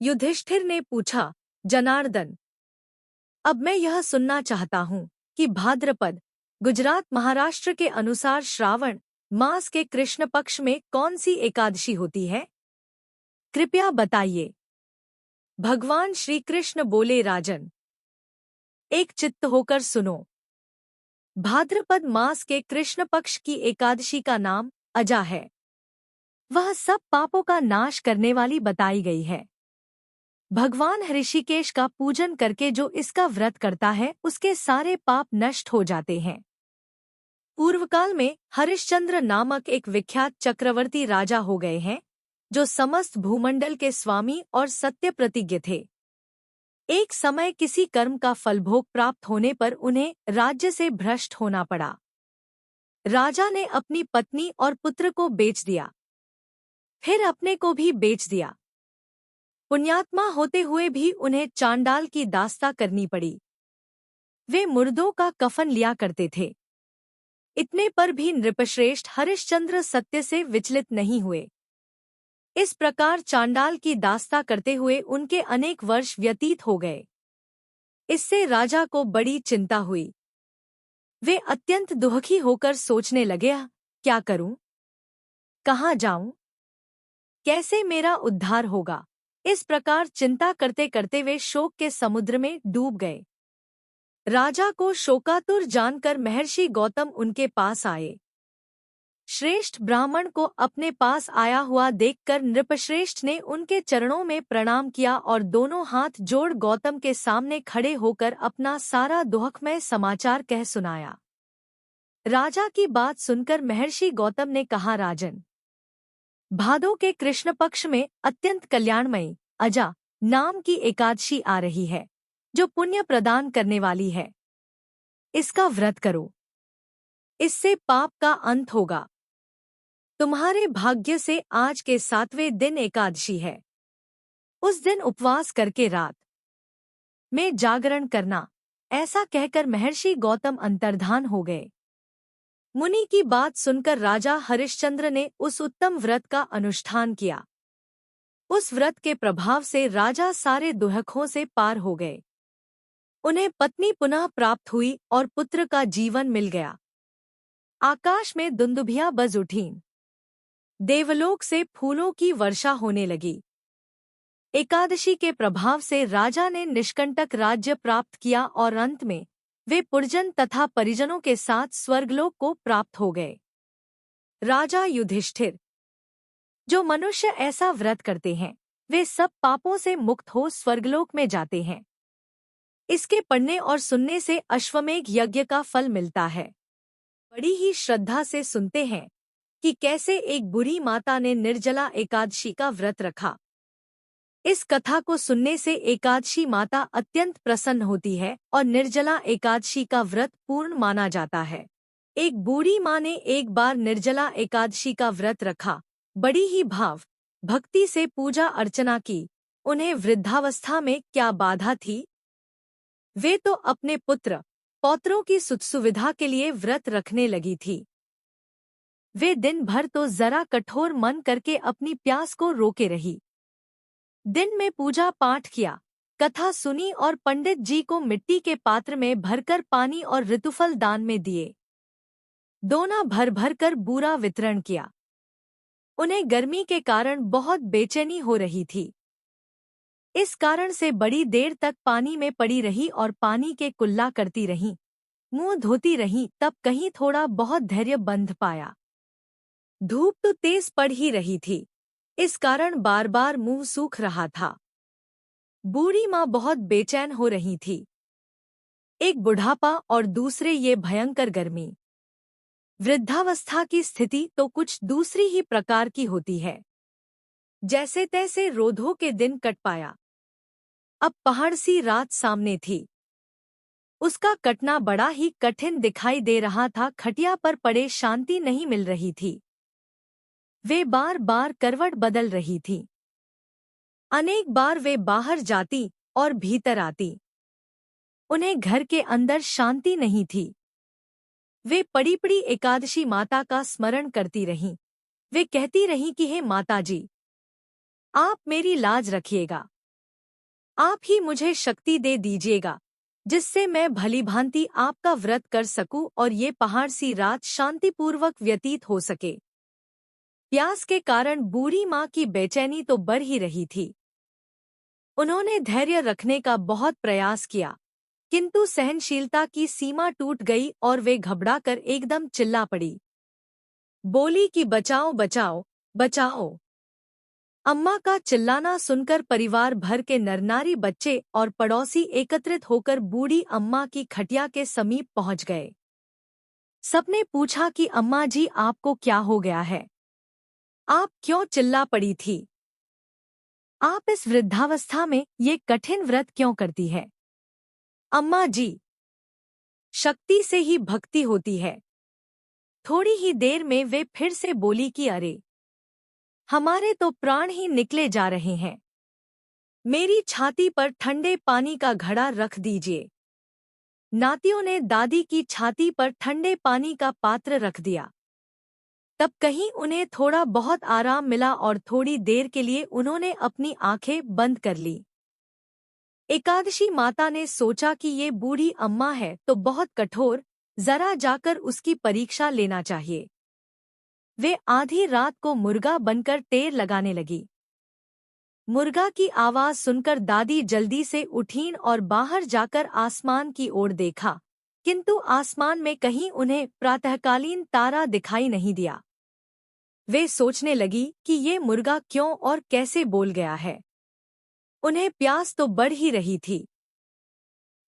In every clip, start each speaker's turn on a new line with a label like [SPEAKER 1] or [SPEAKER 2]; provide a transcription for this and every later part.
[SPEAKER 1] युधिष्ठिर ने पूछा, जनार्दन, अब मैं यह सुनना चाहता हूँ कि भाद्रपद, गुजरात महाराष्ट्र के अनुसार श्रावण मास के कृष्ण पक्ष में कौन सी एकादशी होती है? कृपया बताइए। भगवान श्री कृष्ण बोले, राजन, एक चित्त होकर सुनो। भाद्रपद मास के कृष्ण पक्ष की एकादशी का नाम अजा है। वह सब पापों का नाश करने वाली बताई गई है। भगवान ऋषिकेश का पूजन करके जो इसका व्रत करता है उसके सारे पाप नष्ट हो जाते हैं। पूर्वकाल में हरिश्चंद्र नामक एक विख्यात चक्रवर्ती राजा हो गए हैं, जो समस्त भूमंडल के स्वामी और सत्य प्रतिज्ञ थे। एक समय किसी कर्म का फलभोग प्राप्त होने पर उन्हें राज्य से भ्रष्ट होना पड़ा। राजा ने अपनी पत्नी और पुत्र को बेच दिया, फिर अपने को भी बेच दिया। पुण्यात्मा होते हुए भी उन्हें चांडाल की दास्ता करनी पड़ी। वे मुर्दों का कफन लिया करते थे। इतने पर भी नृपश्रेष्ठ हरिश्चंद्र सत्य से विचलित नहीं हुए। इस प्रकार चांडाल की दास्ता करते हुए उनके अनेक वर्ष व्यतीत हो गए। इससे राजा को बड़ी चिंता हुई। वे अत्यंत दुखी होकर सोचने लगे, क्या करूं? कहाँ जाऊं? कैसे मेरा उद्धार होगा? इस प्रकार चिंता करते करते वे शोक के समुद्र में डूब गए। राजा को शोकातुर जानकर महर्षि गौतम उनके पास आए। श्रेष्ठ ब्राह्मण को अपने पास आया हुआ देखकर नृपश्रेष्ठ ने उनके चरणों में प्रणाम किया और दोनों हाथ जोड़ गौतम के सामने खड़े होकर अपना सारा दुखमय समाचार कह सुनाया। राजा की बात सुनकर महर्षि गौतम ने कहा, राजन, भादो के कृष्ण पक्ष में अत्यंत कल्याणमयी अजा नाम की एकादशी आ रही है, जो पुण्य प्रदान करने वाली है। इसका व्रत करो, इससे पाप का अंत होगा। तुम्हारे भाग्य से आज के 7वें दिन एकादशी है। उस दिन उपवास करके रात में जागरण करना। ऐसा कहकर महर्षि गौतम अंतर्धान हो गए। मुनि की बात सुनकर राजा हरिश्चंद्र ने उस उत्तम व्रत का अनुष्ठान किया। उस व्रत के प्रभाव से राजा सारे दुहकों से पार हो गए। उन्हें पत्नी पुनः प्राप्त हुई और पुत्र का जीवन मिल गया। आकाश में दुंदुभियां बज उठीं। देवलोक से फूलों की वर्षा होने लगी। एकादशी के प्रभाव से राजा ने निष्कंटक राज्य प्राप्त किया और अंत में वे पुरजन तथा परिजनों के साथ स्वर्गलोक को प्राप्त हो गए। राजा युधिष्ठिर, जो मनुष्य ऐसा व्रत करते हैं वे सब पापों से मुक्त हो स्वर्गलोक में जाते हैं। इसके पढ़ने और सुनने से अश्वमेघ यज्ञ का फल मिलता है। बड़ी ही श्रद्धा से सुनते हैं कि कैसे एक बुरी माता ने निर्जला एकादशी का व्रत रखा। इस कथा को सुनने से एकादशी माता अत्यंत प्रसन्न होती है और निर्जला एकादशी का व्रत पूर्ण माना जाता है। एक बूढ़ी माँ ने एक बार निर्जला एकादशी का व्रत रखा। बड़ी ही भाव भक्ति से पूजा अर्चना की। उन्हें वृद्धावस्था में क्या बाधा थी? वे तो अपने पुत्र पौत्रों की सुख सुविधा के लिए व्रत रखने लगी थी। वे दिन भर तो जरा कठोर मन करके अपनी प्यास को रोके रही। दिन में पूजा पाठ किया, कथा सुनी और पंडित जी को मिट्टी के पात्र में भरकर पानी और ऋतुफल दान में दिए। दोना भर भर कर बूरा वितरण किया। उन्हें गर्मी के कारण बहुत बेचैनी हो रही थी। इस कारण से बड़ी देर तक पानी में पड़ी रही और पानी के कुल्ला करती रहीं, मुंह धोती रहीं। तब कहीं थोड़ा बहुत धैर्य बंध पाया। धूप तो तेज पड़ ही रही थी, इस कारण बार बार मुंह सूख रहा था। बूढ़ी माँ बहुत बेचैन हो रही थी। एक बुढ़ापा और दूसरे ये भयंकर गर्मी। वृद्धावस्था की स्थिति तो कुछ दूसरी ही प्रकार की होती है। जैसे तैसे रोधों के दिन कट पाया। अब पहाड़ सी रात सामने थी। उसका कटना बड़ा ही कठिन दिखाई दे रहा था। खटिया पर पड़े शांति नहीं मिल रही थी। वे बार बार करवट बदल रही थी। अनेक बार वे बाहर जाती और भीतर आती। उन्हें घर के अंदर शांति नहीं थी। वे पड़ी पड़ी एकादशी माता का स्मरण करती रहीं। वे कहती रहीं कि हे माताजी, आप मेरी लाज रखिएगा। आप ही मुझे शक्ति दे दीजिएगा, जिससे मैं भलीभांति आपका व्रत कर सकूं और ये पहाड़ सी रात शांतिपूर्वक व्यतीत हो सके। प्यास के कारण बूढ़ी माँ की बेचैनी तो बढ़ ही रही थी। उन्होंने धैर्य रखने का बहुत प्रयास किया, किंतु सहनशीलता की सीमा टूट गई और वे घबराकर एकदम चिल्ला पड़ी। बोली कि बचाओ बचाओ बचाओ। अम्मा का चिल्लाना सुनकर परिवार भर के नरनारी बच्चे और पड़ोसी एकत्रित होकर बूढ़ी अम्मा की खटिया के समीप पहुंच गए। सबने पूछा कि अम्मा जी, आपको क्या हो गया है? आप क्यों चिल्ला पड़ी थी? आप इस वृद्धावस्था में ये कठिन व्रत क्यों करती है? अम्मा जी, शक्ति से ही भक्ति होती है। थोड़ी ही देर में वे फिर से बोली कि अरे, हमारे तो प्राण ही निकले जा रहे हैं। मेरी छाती पर ठंडे पानी का घड़ा रख दीजिए। नातियों ने दादी की छाती पर ठंडे पानी का पात्र रख दिया। तब कहीं उन्हें थोड़ा बहुत आराम मिला और थोड़ी देर के लिए उन्होंने अपनी आंखें बंद कर ली। एकादशी माता ने सोचा कि ये बूढ़ी अम्मा है तो बहुत कठोर, जरा जाकर उसकी परीक्षा लेना चाहिए। वे आधी रात को मुर्गा बनकर टेर लगाने लगी। मुर्गा की आवाज सुनकर दादी जल्दी से उठीं और बाहर जाकर आसमान की ओर देखा, किंतु आसमान में कहीं उन्हें प्रातःकालीन तारा दिखाई नहीं दिया। वे सोचने लगी कि ये मुर्गा क्यों और कैसे बोल गया है। उन्हें प्यास तो बढ़ ही रही थी।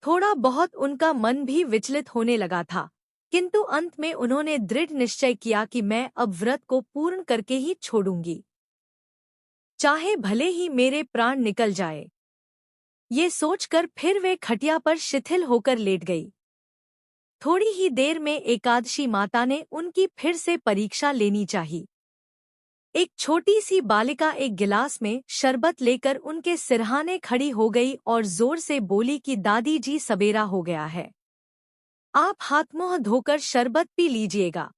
[SPEAKER 1] थोड़ा बहुत उनका मन भी विचलित होने लगा था, किंतु अंत में उन्होंने दृढ़ निश्चय किया कि मैं अब व्रत को पूर्ण करके ही छोड़ूंगी, चाहे भले ही मेरे प्राण निकल जाए। ये सोचकर फिर वे खटिया पर शिथिल होकर लेट गई। थोड़ी ही देर में एकादशी माता ने उनकी फिर से परीक्षा लेनी चाहिए। एक छोटी सी बालिका एक गिलास में शरबत लेकर उनके सिरहाने खड़ी हो गई और जोर से बोली कि दादी जी, सवेरा हो गया है, आप हाथ मुंह धोकर शरबत पी लीजिएगा।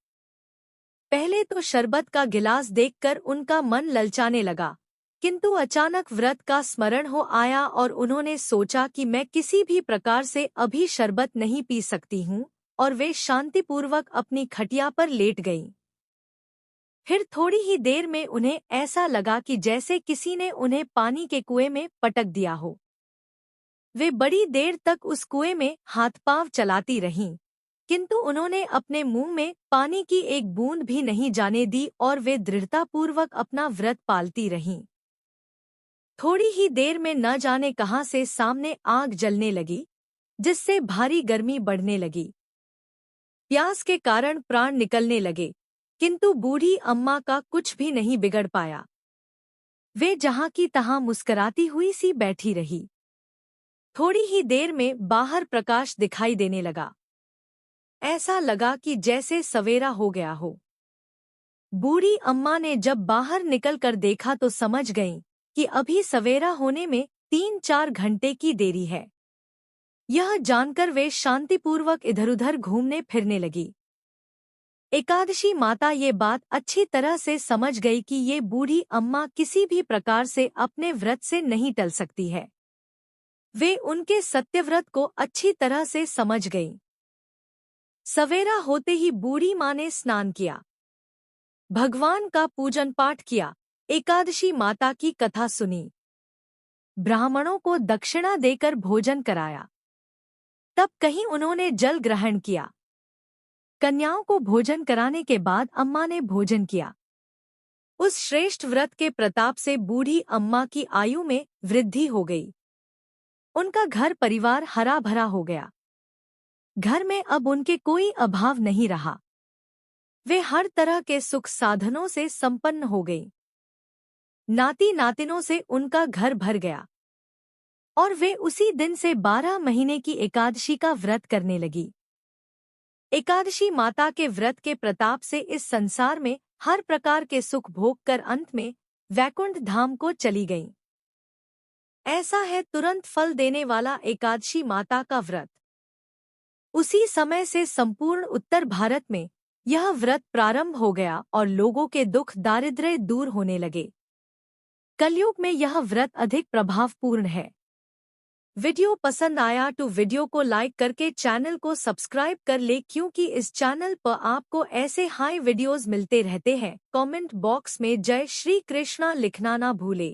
[SPEAKER 1] पहले तो शरबत का गिलास देखकर उनका मन ललचाने लगा, किंतु अचानक व्रत का स्मरण हो आया और उन्होंने सोचा कि मैं किसी भी प्रकार से अभी शरबत नहीं पी सकती हूँ, और वे शांतिपूर्वक अपनी खटिया पर लेट गईं। फिर थोड़ी ही देर में उन्हें ऐसा लगा कि जैसे किसी ने उन्हें पानी के कुएं में पटक दिया हो। वे बड़ी देर तक उस कुएं में हाथ पांव चलाती रहीं, किंतु उन्होंने अपने मुंह में पानी की एक बूंद भी नहीं जाने दी और वे दृढ़तापूर्वक अपना व्रत पालती रहीं। थोड़ी ही देर में न जाने कहां से सामने आग जलने लगी, जिससे भारी गर्मी बढ़ने लगी। प्यास के कारण प्राण निकलने लगे, किंतु बूढ़ी अम्मा का कुछ भी नहीं बिगड़ पाया। वे जहां की तहां मुस्कराती हुई सी बैठी रही। थोड़ी ही देर में बाहर प्रकाश दिखाई देने लगा। ऐसा लगा कि जैसे सवेरा हो गया हो। बूढ़ी अम्मा ने जब बाहर निकलकर देखा तो समझ गईं कि अभी सवेरा होने में 3-4 घंटे की देरी है। यह जानकर वे शांतिपूर्वक इधर-उधर घूमने फिरने लगी। एकादशी माता ये बात अच्छी तरह से समझ गई कि ये बूढ़ी अम्मा किसी भी प्रकार से अपने व्रत से नहीं टल सकती है। वे उनके सत्यव्रत को अच्छी तरह से समझ गईं। सवेरा होते ही बूढ़ी माँ ने स्नान किया, भगवान का पूजन पाठ किया, एकादशी माता की कथा सुनी, ब्राह्मणों को दक्षिणा देकर भोजन कराया। तब कहीं उन्होंने जल ग्रहण किया। कन्याओं को भोजन कराने के बाद अम्मा ने भोजन किया। उस श्रेष्ठ व्रत के प्रताप से बूढ़ी अम्मा की आयु में वृद्धि हो गई। उनका घर परिवार हरा भरा हो गया। घर में अब उनके कोई अभाव नहीं रहा। वे हर तरह के सुख साधनों से संपन्न हो गईं। नाती नातिनों से उनका घर भर गया और वे उसी दिन से 12 महीने की एकादशी का व्रत करने लगी। एकादशी माता के व्रत के प्रताप से इस संसार में हर प्रकार के सुख भोग कर अंत में वैकुंठ धाम को चली गईं। ऐसा है तुरंत फल देने वाला एकादशी माता का व्रत। उसी समय से संपूर्ण उत्तर भारत में यह व्रत प्रारंभ हो गया और लोगों के दुख दारिद्र्य दूर होने लगे। कलयुग में यह व्रत अधिक प्रभावपूर्ण है। वीडियो पसंद आया तो वीडियो को लाइक करके चैनल को सब्सक्राइब कर ले, क्योंकि इस चैनल पर आपको ऐसे हाई वीडियोस मिलते रहते हैं। कमेंट बॉक्स में जय श्री कृष्णा लिखना ना भूले।